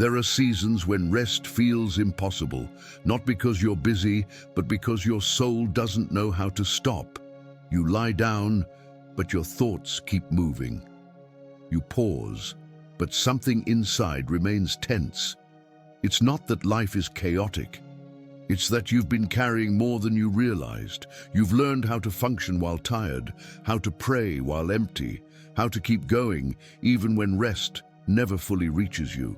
There are seasons when rest feels impossible, not because you're busy, but because your soul doesn't know how to stop. You lie down, but your thoughts keep moving. You pause, but something inside remains tense. It's not that life is chaotic. It's that you've been carrying more than you realized. You've learned how to function while tired, how to pray while empty, how to keep going even when rest never fully reaches you.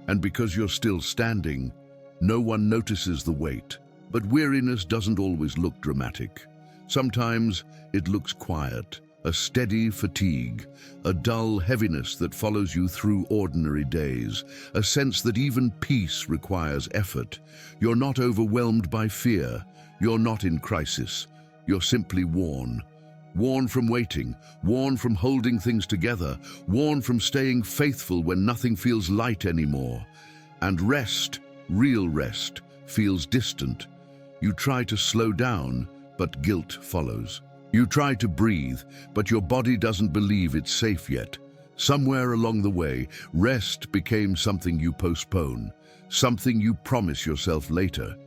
And because you're still standing, no one notices the weight. But weariness doesn't always look dramatic. Sometimes it looks quiet, a steady fatigue, a dull heaviness that follows you through ordinary days, a sense that even peace requires effort. You're not overwhelmed by fear. You're not in crisis. You're simply worn. Worn from waiting, worn from holding things together, worn from staying faithful when nothing feels light anymore. And rest, real rest, feels distant. You try to slow down, but guilt follows. You try to breathe, but your body doesn't believe it's safe yet. Somewhere along the way, rest became something you postpone, something you promise yourself later.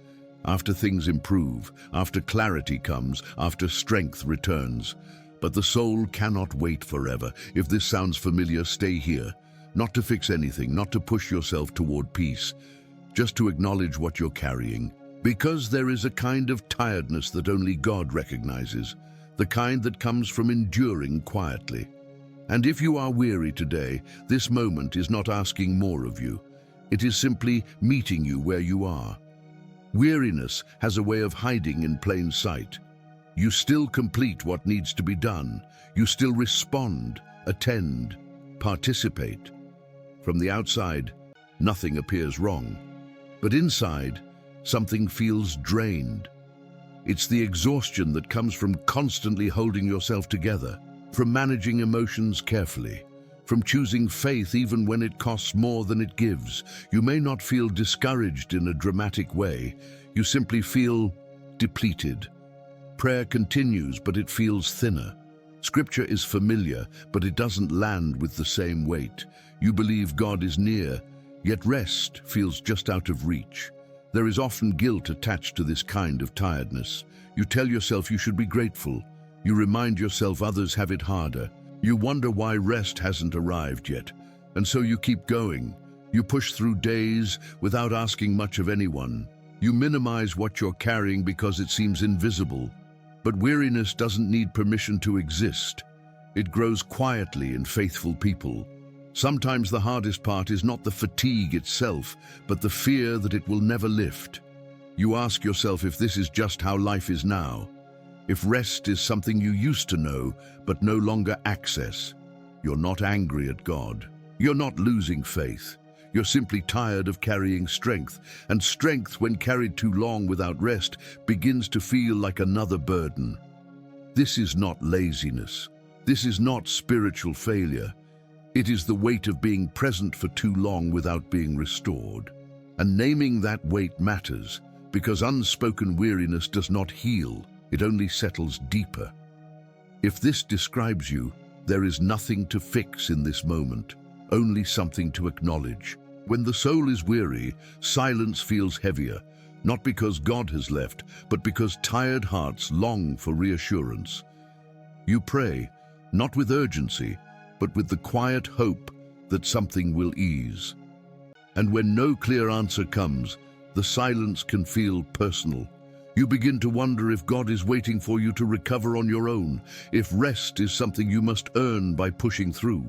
After things improve, after clarity comes, after strength returns. But the soul cannot wait forever. If this sounds familiar, stay here. Not to fix anything, not to push yourself toward peace, just to acknowledge what you're carrying. Because there is a kind of tiredness that only God recognizes, the kind that comes from enduring quietly. And if you are weary today, this moment is not asking more of you. It is simply meeting you where you are. Weariness has a way of hiding in plain sight. You still complete what needs to be done. You still respond, attend, participate. From the outside, nothing appears wrong. But inside, something feels drained. It's the exhaustion that comes from constantly holding yourself together, from managing emotions carefully, from choosing faith even when it costs more than it gives. You may not feel discouraged in a dramatic way. You simply feel depleted. Prayer continues, but it feels thinner. Scripture is familiar, but it doesn't land with the same weight. You believe God is near, yet rest feels just out of reach. There is often guilt attached to this kind of tiredness. You tell yourself you should be grateful. You remind yourself others have it harder. You wonder why rest hasn't arrived yet, and so you keep going. You push through days without asking much of anyone. You minimize what you're carrying because it seems invisible. But weariness doesn't need permission to exist. It grows quietly in faithful people. Sometimes the hardest part is not the fatigue itself, but the fear that it will never lift. You ask yourself if this is just how life is now. If rest is something you used to know, but no longer access. You're not angry at God. You're not losing faith. You're simply tired of carrying strength, and strength, when carried too long without rest, begins to feel like another burden. This is not laziness. This is not spiritual failure. It is the weight of being present for too long without being restored. And naming that weight matters, because unspoken weariness does not heal. It only settles deeper. If this describes you, there is nothing to fix in this moment, only something to acknowledge. When the soul is weary, silence feels heavier, not because God has left, but because tired hearts long for reassurance. You pray, not with urgency, but with the quiet hope that something will ease. And when no clear answer comes, the silence can feel personal. You begin to wonder if God is waiting for you to recover on your own, if rest is something you must earn by pushing through.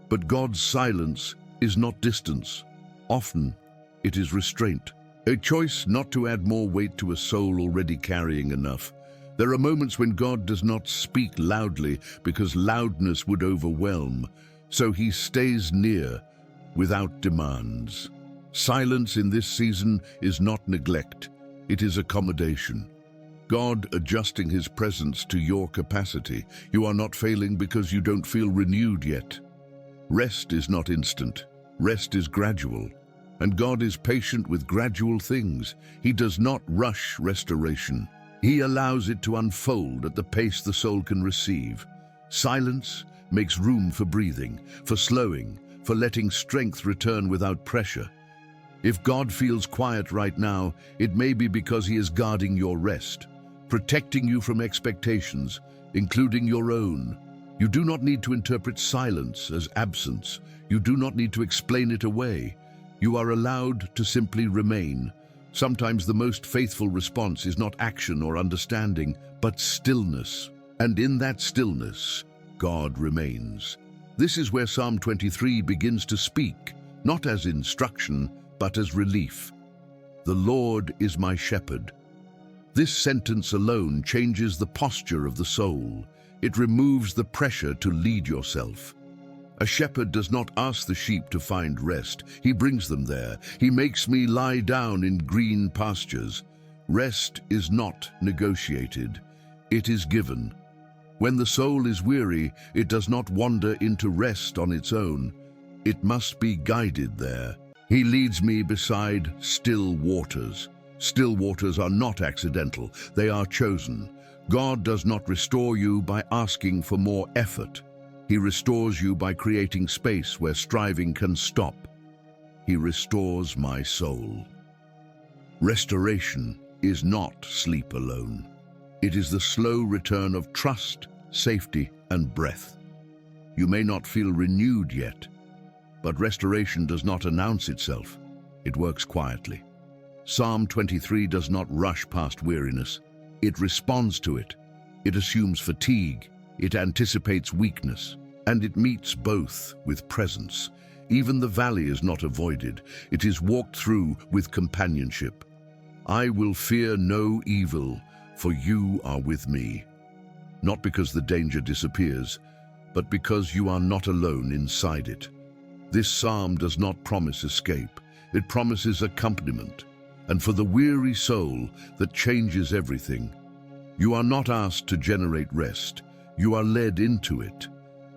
But God's silence is not distance. Often, it is restraint, a choice not to add more weight to a soul already carrying enough. There are moments when God does not speak loudly because loudness would overwhelm, so he stays near without demands. Silence in this season is not neglect. It is accommodation. God adjusting his presence to your capacity. You are not failing because you don't feel renewed yet. Rest is not instant. Rest is gradual. And God is patient with gradual things. He does not rush restoration. He allows it to unfold at the pace the soul can receive. Silence makes room for breathing, for slowing, for letting strength return without pressure. If God feels quiet right now, it may be because He is guarding your rest, protecting you from expectations, including your own. You do not need to interpret silence as absence. You do not need to explain it away. You are allowed to simply remain. Sometimes the most faithful response is not action or understanding, but stillness. And in that stillness, God remains. This is where Psalm 23 begins to speak, not as instruction, but as relief. The Lord is my shepherd. This sentence alone changes the posture of the soul. It removes the pressure to lead yourself. A shepherd does not ask the sheep to find rest. He brings them there. He makes me lie down in green pastures. Rest is not negotiated. It is given. When the soul is weary, it does not wander into rest on its own. It must be guided there. He leads me beside still waters. Still waters are not accidental. They are chosen. God does not restore you by asking for more effort. He restores you by creating space where striving can stop. He restores my soul. Restoration is not sleep alone. It is the slow return of trust, safety, and breath. You may not feel renewed yet, but restoration does not announce itself. It works quietly. Psalm 23 does not rush past weariness. It responds to it. It assumes fatigue. It anticipates weakness. And it meets both with presence. Even the valley is not avoided. It is walked through with companionship. I will fear no evil, for you are with me. Not because the danger disappears, but because you are not alone inside it. This psalm does not promise escape. It promises accompaniment. And for the weary soul that changes everything, you are not asked to generate rest. You are led into it.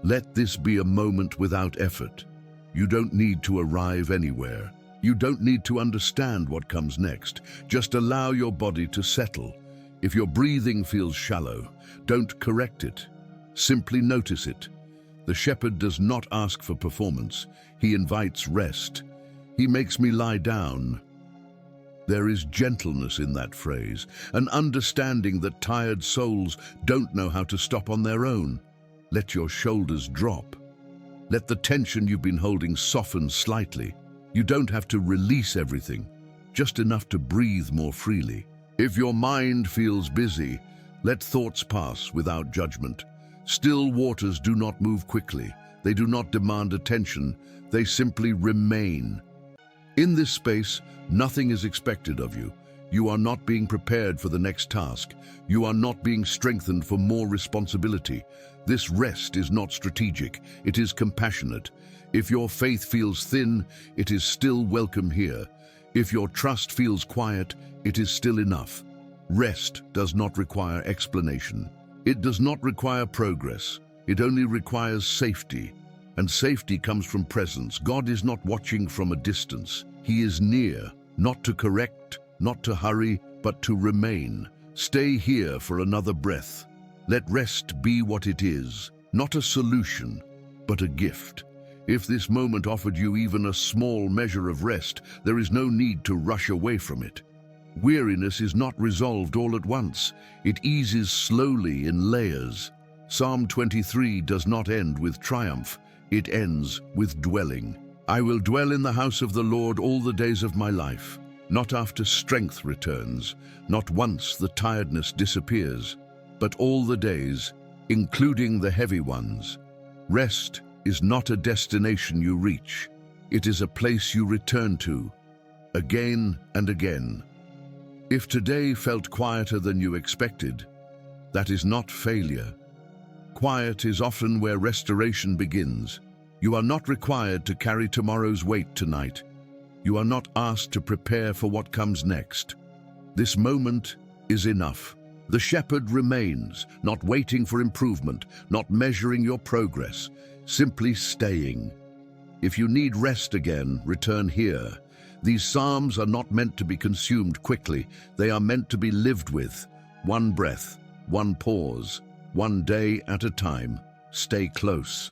Let this be a moment without effort. You don't need to arrive anywhere. You don't need to understand what comes next. Just allow your body to settle. If your breathing feels shallow, don't correct it. Simply notice it. The shepherd does not ask for performance. He invites rest. He makes me lie down. There is gentleness in that phrase, an understanding that tired souls don't know how to stop on their own. Let your shoulders drop. Let the tension you've been holding soften slightly. You don't have to release everything, just enough to breathe more freely. If your mind feels busy, let thoughts pass without judgment. Still waters do not move quickly. They do not demand attention. They simply remain. In this space, nothing is expected of you. You are not being prepared for the next task. You are not being strengthened for more responsibility. This rest is not strategic. It is compassionate. If your faith feels thin, it is still welcome here. If your trust feels quiet, it is still enough. Rest does not require explanation. It does not require progress. It only requires safety. And safety comes from presence. God is not watching from a distance. He is near, not to correct, not to hurry, but to remain. Stay here for another breath. Let rest be what it is, not a solution, but a gift. If this moment offered you even a small measure of rest, there is no need to rush away from it. Weariness is not resolved all at once. It eases slowly in layers. Psalm 23 does not end with triumph. It ends with dwelling. I will dwell in the house of the Lord all the days of my life. Not after strength returns, not once the tiredness disappears, but all the days, including the heavy ones. Rest is not a destination you reach. It is a place you return to, again and again. If today felt quieter than you expected, that is not failure. Quiet is often where restoration begins. You are not required to carry tomorrow's weight tonight. You are not asked to prepare for what comes next. This moment is enough. The shepherd remains, not waiting for improvement, not measuring your progress, simply staying. If you need rest again, return here. These psalms are not meant to be consumed quickly. They are meant to be lived with. One breath, one pause, one day at a time. Stay close.